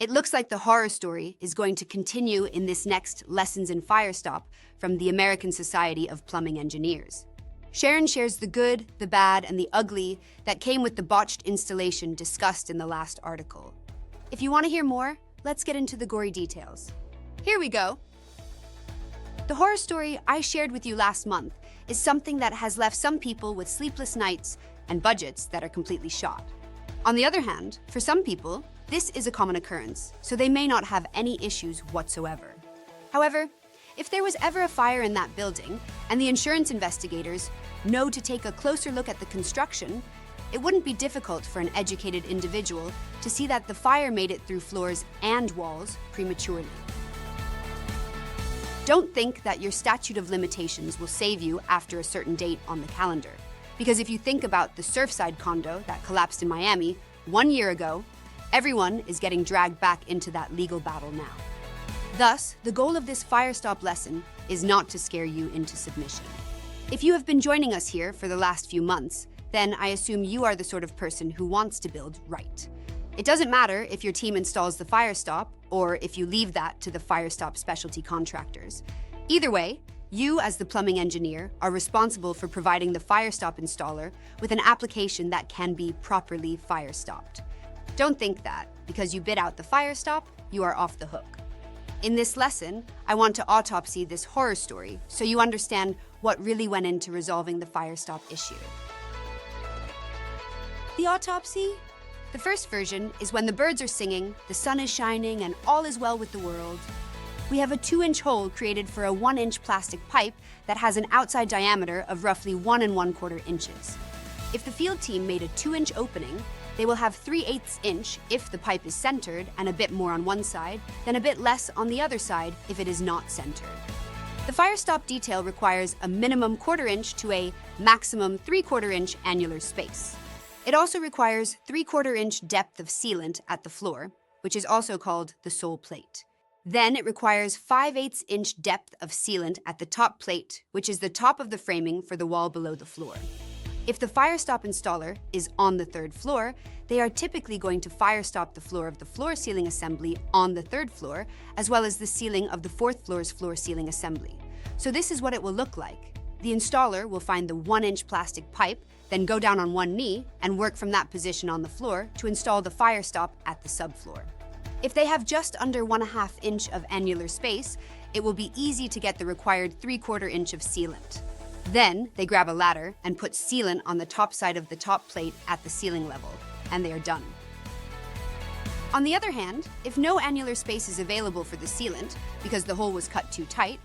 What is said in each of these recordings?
It looks like the horror story is going to continue in this next Lessons in Firestop from the American Society of Plumbing Engineers. Sharon shares the good, the bad, and the ugly that came with the botched installation discussed in the last article. If you want to hear more, let's get into the gory details. Here we go. The horror story I shared with you last month is something that has left some people with sleepless nights and budgets that are completely shot. On the other hand, for some people, this is a common occurrence, so they may not have any issues whatsoever. However, if there was ever a fire in that building and the insurance investigators know to take a closer look at the construction, it wouldn't be difficult for an educated individual to see that the fire made it through floors and walls prematurely. Don't think that your statute of limitations will save you after a certain date on the calendar, because if you think about the Surfside condo that collapsed in Miami 1 year ago, everyone is getting dragged back into that legal battle now. Thus, the goal of this Firestop lesson is not to scare you into submission. If you have been joining us here for the last few months, then I assume you are the sort of person who wants to build right. It doesn't matter if your team installs the Firestop or if you leave that to the Firestop specialty contractors. Either way, you as the plumbing engineer are responsible for providing the Firestop installer with an application that can be properly fire-stopped. Don't think that, because you bid out the Firestop, you are off the hook. In this lesson, I want to autopsy this horror story so you understand what really went into resolving the Firestop issue. The autopsy? The first version is when the birds are singing, the sun is shining, and all is well with the world. We have a 2-inch hole created for a 1-inch plastic pipe that has an outside diameter of roughly 1 1/4 inches. If the field team made a 2-inch opening, they will have 3/8 inch if the pipe is centered and a bit more on one side, then a bit less on the other side if it is not centered. The Firestop detail requires a minimum 1/4 inch to a maximum 3/4 inch annular space. It also requires 3/4 inch depth of sealant at the floor, which is also called the sole plate. Then it requires 5/8 inch depth of sealant at the top plate, which is the top of the framing for the wall below the floor. If the Firestop installer is on the 3rd floor, they are typically going to Firestop the floor of the floor ceiling assembly on the 3rd floor, as well as the ceiling of the 4th floor's floor ceiling assembly. So this is what it will look like. The installer will find the 1-inch plastic pipe, then go down on one knee and work from that position on the floor to install the Firestop at the subfloor. If they have just under 1/2 inch of annular space, it will be easy to get the required 3/4 inch of sealant. Then they grab a ladder and put sealant on the top side of the top plate at the ceiling level, and they are done. On the other hand, if no annular space is available for the sealant because the hole was cut too tight,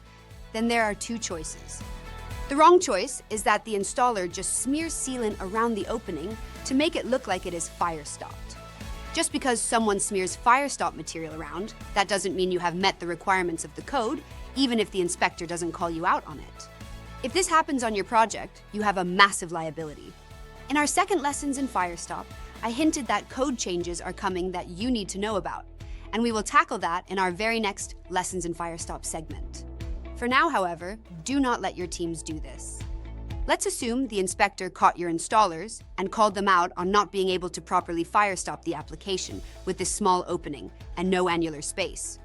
then there are 2 choices. The wrong choice is that the installer just smears sealant around the opening to make it look like it is fire-stopped. Just because someone smears Firestop material around, that doesn't mean you have met the requirements of the code, even if the inspector doesn't call you out on it. If this happens on your project, you have a massive liability. In our second Lessons in Firestop, I hinted that code changes are coming that you need to know about, and we will tackle that in our very next Lessons in Firestop segment. For now, however, do not let your teams do this. Let's assume the inspector caught your installers and called them out on not being able to properly Firestop the application with this small opening and no annular space.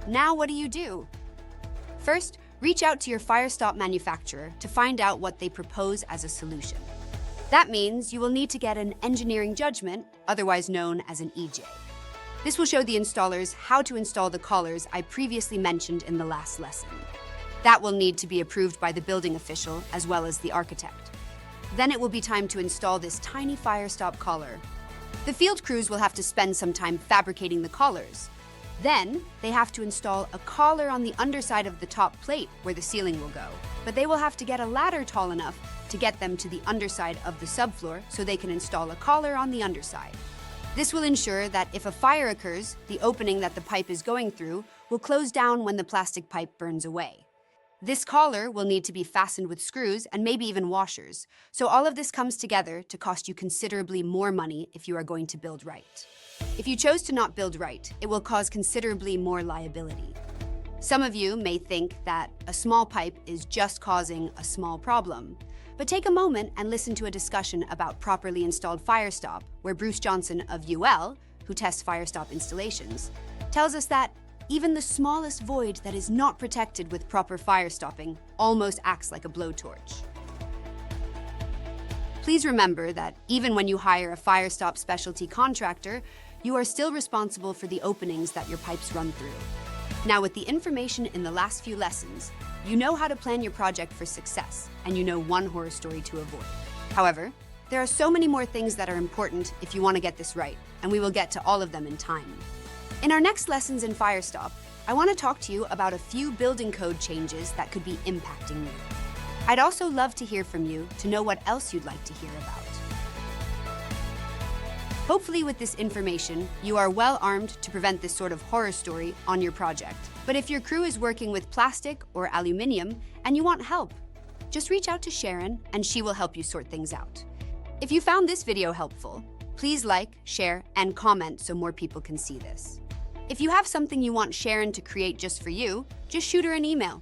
Now what do? First, reach out to your Firestop manufacturer to find out what they propose as a solution. That means you will need to get an engineering judgment, otherwise known as an EJ. This will show the installers how to install the collars I previously mentioned in the last lesson. That will need to be approved by the building official as well as the architect. Then it will be time to install this tiny Firestop collar. The field crews will have to spend some time fabricating the collars. Then, they have to install a collar on the underside of the top plate where the ceiling will go. But they will have to get a ladder tall enough to get them to the underside of the subfloor so they can install a collar on the underside. This will ensure that if a fire occurs, the opening that the pipe is going through will close down when the plastic pipe burns away. This collar will need to be fastened with screws and maybe even washers. So all of this comes together to cost you considerably more money if you are going to build right. If you chose to not build right, it will cause considerably more liability. Some of you may think that a small pipe is just causing a small problem. But take a moment and listen to a discussion about properly installed Firestop, where Bruce Johnson of UL who tests Firestop installations, tells us that even the smallest void that is not protected with proper fire stopping almost acts like a blowtorch. Please remember that even when you hire a Firestop specialty contractor, you are still responsible for the openings that your pipes run through. Now, with the information in the last few lessons, you know how to plan your project for success, and you know one horror story to avoid. However, there are so many more things that are important if you want to get this right, and we will get to all of them in time. In our next lessons in Firestop, I want to talk to you about a few building code changes that could be impacting you. I'd also love to hear from you to know what else you'd like to hear about. Hopefully with this information, you are well armed to prevent this sort of horror story on your project. But if your crew is working with plastic or aluminium and you want help, just reach out to Sharon and she will help you sort things out. If you found this video helpful, please like, share, and comment so more people can see this. If you have something you want Sharon to create just for you, just shoot her an email.